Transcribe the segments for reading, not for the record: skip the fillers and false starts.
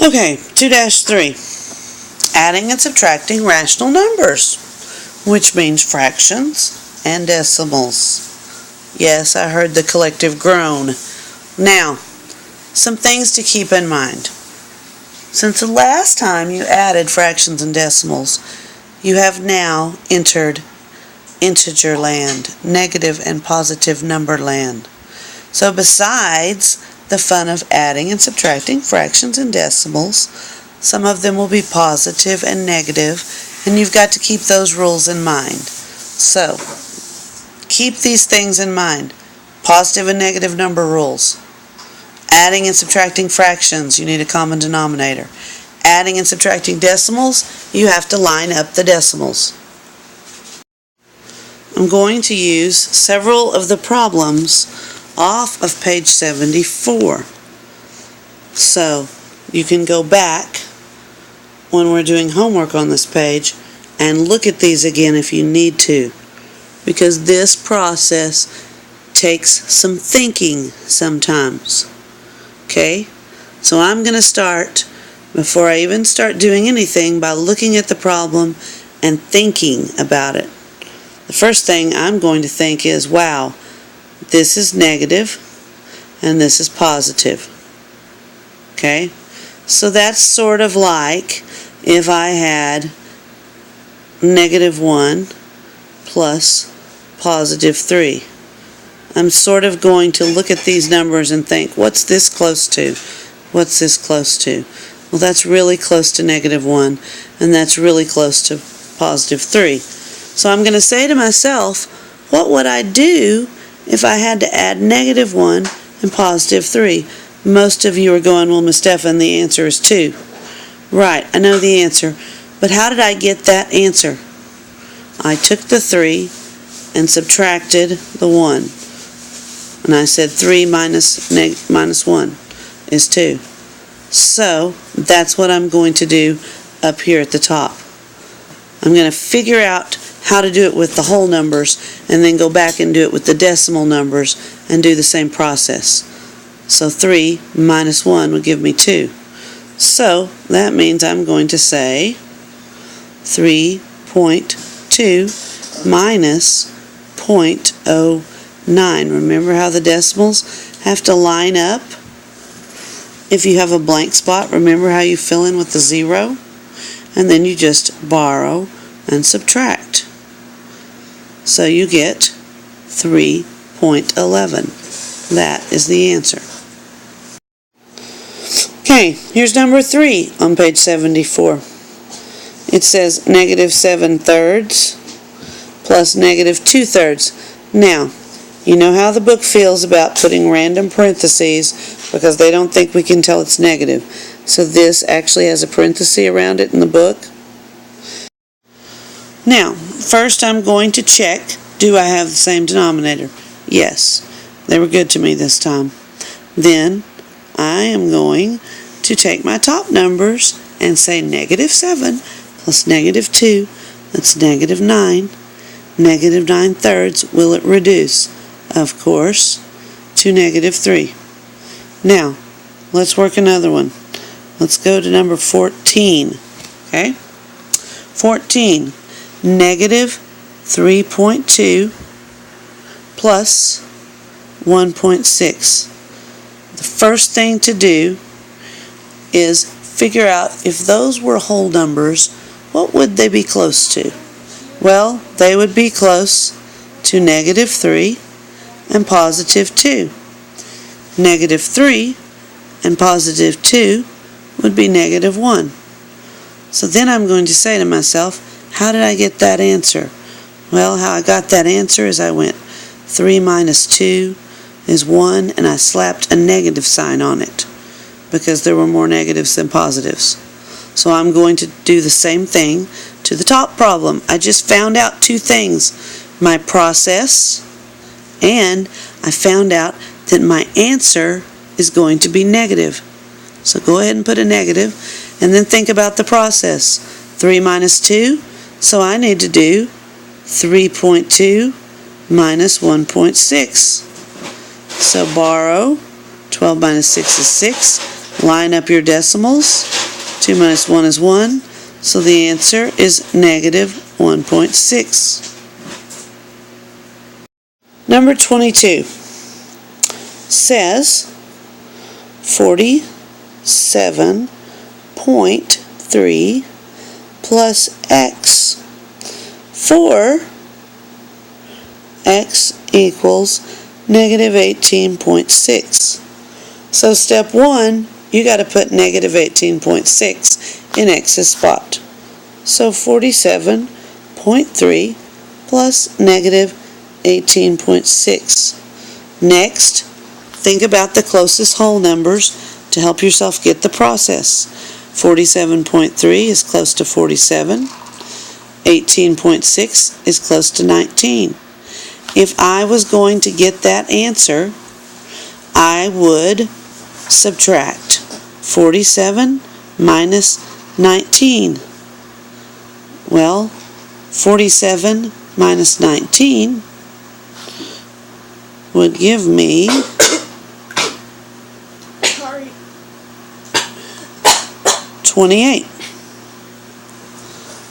Okay, 2-3. Adding and subtracting rational numbers, which means fractions and decimals. Yes, I heard the collective groan. Now, some things to keep in mind. Since the last time you added fractions and decimals, you have now entered integer land, negative and positive number land. So besides the fun of adding and subtracting fractions and decimals, some of them will be positive and negative, and you've got to keep those rules in mind. So, keep these things in mind. Positive and negative number rules. Adding and subtracting fractions, you need a common denominator. Adding and subtracting decimals, you have to line up the decimals. I'm going to use several of the problems off of page 74. So, you can go back when we're doing homework on this page and look at these again if you need to, because this process takes some thinking sometimes. Okay? So I'm going to start, before I even start doing anything, by looking at the problem and thinking about it. The first thing I'm going to think is, wow, this is negative and this is positive. Okay? So that's sort of like if I had -1 plus +3. I'm sort of going to look at these numbers and think, what's this close to? What's this close to? Well, that's really close to -1, and that's really close to +3. So I'm going to say to myself, what would I do if I had to add -1 and +3? Most of you are going, well, Miss Stephan, the answer is 2. Right, I know the answer. But how did I get that answer? I took the 3 and subtracted the 1. And I said 3 minus 1 is 2. So that's what I'm going to do up here at the top. I'm going to figure out how to do it with the whole numbers and then go back and do it with the decimal numbers and do the same process. So 3 minus 1 would give me 2. So that means I'm going to say 3.2 minus 0.09. Remember how the decimals have to line up? If you have a blank spot, remember how you fill in with the 0? And then you just borrow and subtract. So you get 3.11. That is the answer. Okay, here's number 3 on page 74. It says -7/3 plus -2/3. Now, you know how the book feels about putting random parentheses because they don't think we can tell it's negative. So this actually has a parenthesis around it in the book. Now, first I'm going to check, do I have the same denominator? Yes, they were good to me this time. Then I am going to take my top numbers and say -7 plus -2, that's -9. -9/3, will it reduce? Of course, to -3. Now, let's work another one. Let's go to number 14. Okay? 14. -3.2 plus 1.6. The first thing to do is figure out if those were whole numbers, what would they be close to? Well, they would be close to -3 and +2. -3 and +2 would be -1. So then I'm going to say to myself, how did I get that answer? Well, how I got that answer is I went 3 minus 2 is 1, and I slapped a negative sign on it because there were more negatives than positives. So I'm going to do the same thing to the top problem. I just found out two things: my process, and I found out that my answer is going to be negative. So go ahead and put a negative, and then think about the process. 3 minus 2, so I need to do 3.2 minus 1.6. So borrow, 12 minus 6 is 6, Line up your decimals. 2 minus 1 is 1. So the answer is negative 1.6. Number 22 says 47.3 plus x for x equals negative 18.6. So step 1, you got to put negative 18.6 in x's spot. So 47.3 plus negative 18.6. Next, think about the closest whole numbers to help yourself get the process. 47.3 is close to 47. 18.6 is close to 19. If I was going to get that answer, I would subtract 47 minus 19. Well, 47 minus 19 would give me 28.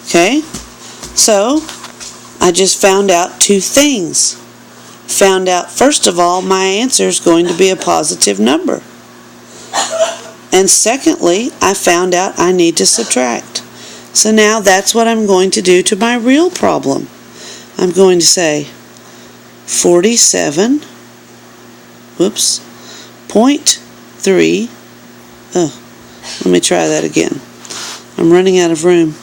Okay, so I just found out two things. Found out, first of all, my answer is going to be a positive number. And secondly, I found out I need to subtract. So now that's what I'm going to do to my real problem. I'm going to say 47, .3, let me try that again. I'm running out of room.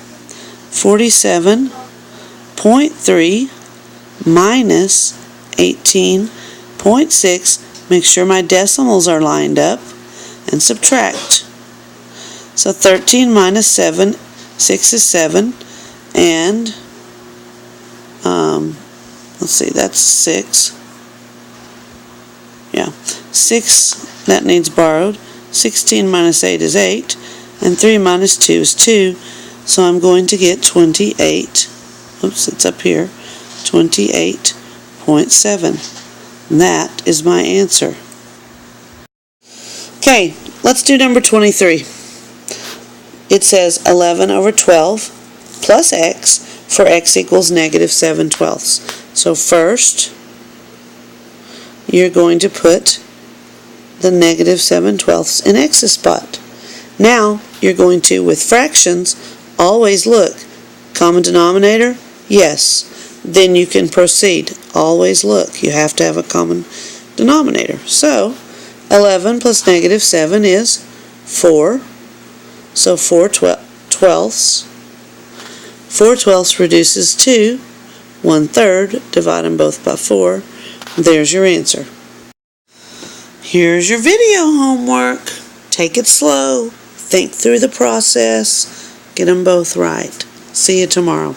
47.3 minus 18.6. Make sure my decimals are lined up, and subtract. So 13 minus 7, 6 is 7, and let's see, that's 6. Yeah, 6, that needs borrowed. 16 minus 8 is 8, and 3 minus 2 is 2, so I'm going to get 28. Oops, it's up here. 28.7. That is my answer. Okay, let's do number 23. It says 11 over 12 plus x for x equals negative 7/12. So first, you're going to put the negative 7/12 in x's spot. Now, you're going to, with fractions, always look. Common denominator? Yes. Then you can proceed. Always look. You have to have a common denominator. So, 11 plus negative 7 is 4. So 4/12. 4/12 reduces to 1/3. Divide them both by 4. There's your answer. Here's your video homework. Take it slow. Think through the process. Get them both right. See you tomorrow.